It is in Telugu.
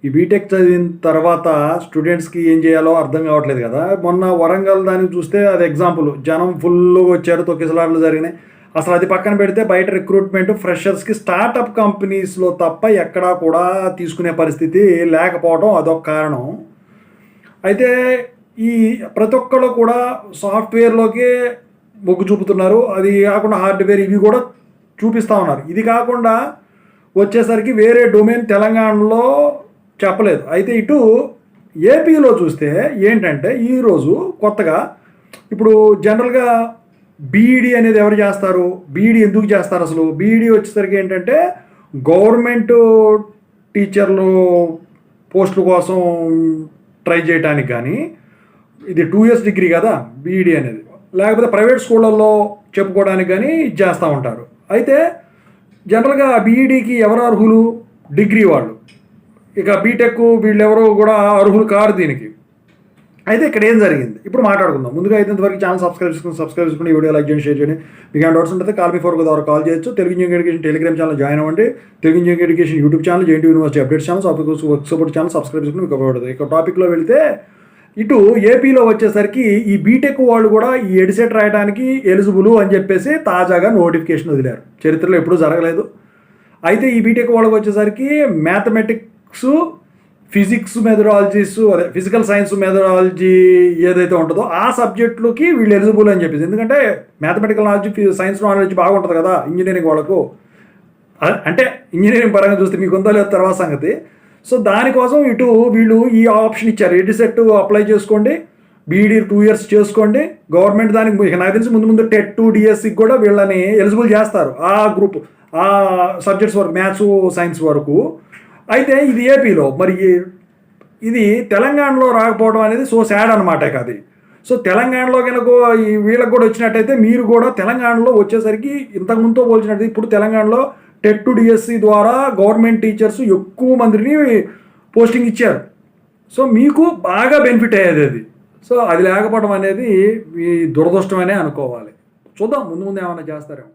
ఈ బీటెక్ చదివిన తర్వాత స్టూడెంట్స్కి ఏం చేయాలో అర్థం కావట్లేదు కదా. మొన్న వరంగల్ దానికి చూస్తే అది ఎగ్జాంపుల్, జనం ఫుల్గా వచ్చారు, తొక్కిసలాట్లు జరిగినాయి. అసలు అది పక్కన పెడితే బయట రిక్రూట్మెంట్ ఫ్రెషర్స్కి స్టార్టప్ కంపెనీస్లో తప్ప ఎక్కడా కూడా తీసుకునే పరిస్థితి లేకపోవడం అదొక కారణం. అయితే ఈ ప్రతి ఒక్కళ్ళు కూడా సాఫ్ట్వేర్లోకి మొగ్గు చూపుతున్నారు. అది కాకుండా హార్డ్వేర్ ఇవి కూడా చూపిస్తూ ఉన్నారు. ఇది కాకుండా వచ్చేసరికి వేరే డొమైన్ తెలంగాణలో చెప్పలేదు. అయితే ఇటు ఏపీలో చూస్తే ఏంటంటే ఈరోజు కొత్తగా ఇప్పుడు జనరల్గా బీఈడీ అనేది ఎవరు చేస్తారు, బీఈడీ ఎందుకు చేస్తారు, అసలు బీఈడీ వచ్చేసరికి ఏంటంటే గవర్నమెంట్ టీచర్లు పోస్టుల కోసం ట్రై చేయడానికి, కానీ ఇది 2 years డిగ్రీ కదా బీఈడీ అనేది, లేకపోతే ప్రైవేట్ స్కూళ్ళల్లో చెప్పుకోవడానికి కానీ చేస్తూ ఉంటారు. అయితే జనరల్గా బీఈడీకి ఎవరు అర్హులు, డిగ్రీ వాళ్ళు. ఇక బీటెక్ వీళ్ళెవరూ కూడా అర్హులు కారు దీనికి. అయితే ఇక్కడ ఏం జరిగింది ఇప్పుడు మాట్లాడుకుందాం. ముందుగా అయితే ఇంతవరకు ఛానల్ సబ్స్క్రైబ్ చేసుకుని ఈ వీడియో లైక్ చేయండి, షేర్ చేయండి. మీకు ఏమైనా డౌట్స్ ఉంటే కాల్ మీ ఫోర్ ద్వారా కాల్ చేయొచ్చు. Telugu engineering education telegram channel join అవ్వండి. Telugu engineering education YouTube channel, JNT university updates channel, work support channel subscribe చేసుకుని మీకు ఉపయోగపడుతుంది. ఇక టాపిక్లో వెళితే ఇటు ఏపీలో వచ్చేసరికి ఈ బీటెక్ వాళ్ళు కూడా ఈ ఎడిసెట్ రాయడానికి ఎలిజిబుల్ అని చెప్పేసి తాజాగా నోటిఫికేషన్ వదిలారు. చరిత్రలో ఎప్పుడూ జరగలేదు. అయితే ఈ బీటెక్ వాళ్ళకి వచ్చేసరికి మ్యాథమెటిక్స్, ఫిజిక్స్ మెథడాలజీస్, అదే ఫిజికల్ సైన్స్ మెథడాలజీ ఏదైతే ఉంటుందో ఆ సబ్జెక్టులకి వీళ్ళు ఎలిజిబుల్ అని చెప్పేసి. ఎందుకంటే మ్యాథమెటికల్ నాలెడ్జ్, సైన్స్ నాలెడ్జ్ బాగుంటుంది కదా ఇంజనీరింగ్ వాళ్ళకు. అంటే ఇంజనీరింగ్ పరంగా చూస్తే మీకు ఉందో లేదు తర్వాత సంగతి. సో దానికోసం ఇటు వీళ్ళు ఈ ఆప్షన్ ఇచ్చారు, ఎడిసెట్ అప్లై చేసుకోండి, బీఈడీ 2 years చేసుకోండి. గవర్నమెంట్ దానికి ఇక నాకు తెలిసి ముందు టెట్ డిఎస్సికి కూడా వీళ్ళని ఎలిజిబుల్ చేస్తారు, ఆ గ్రూప్ ఆ సబ్జెక్ట్స్ వరకు, మ్యాథ్స్ సైన్స్ వరకు. అయితే ఇది ఏపీలో, మరి ఇది తెలంగాణలో రాకపోవడం అనేది సో సాడ్ అనమాట. అది సో తెలంగాణలో కనుక వీళ్ళకి కూడా వచ్చినట్టయితే మీరు కూడా తెలంగాణలో వచ్చేసరికి ఇంతకుముందుతో పోల్చినట్టయితే ఇప్పుడు తెలంగాణలో టెట్ డిఎస్సి ద్వారా గవర్నమెంట్ టీచర్స్ ఎక్కువ మందిని పోస్టింగ్ ఇచ్చారు. సో మీకు బాగా బెనిఫిట్ అయ్యేది అది. సో అది లేకపోవడం అనేది మీ దురదృష్టమనే అనుకోవాలి. చూద్దాం ముందు ఏమైనా చేస్తారేమో.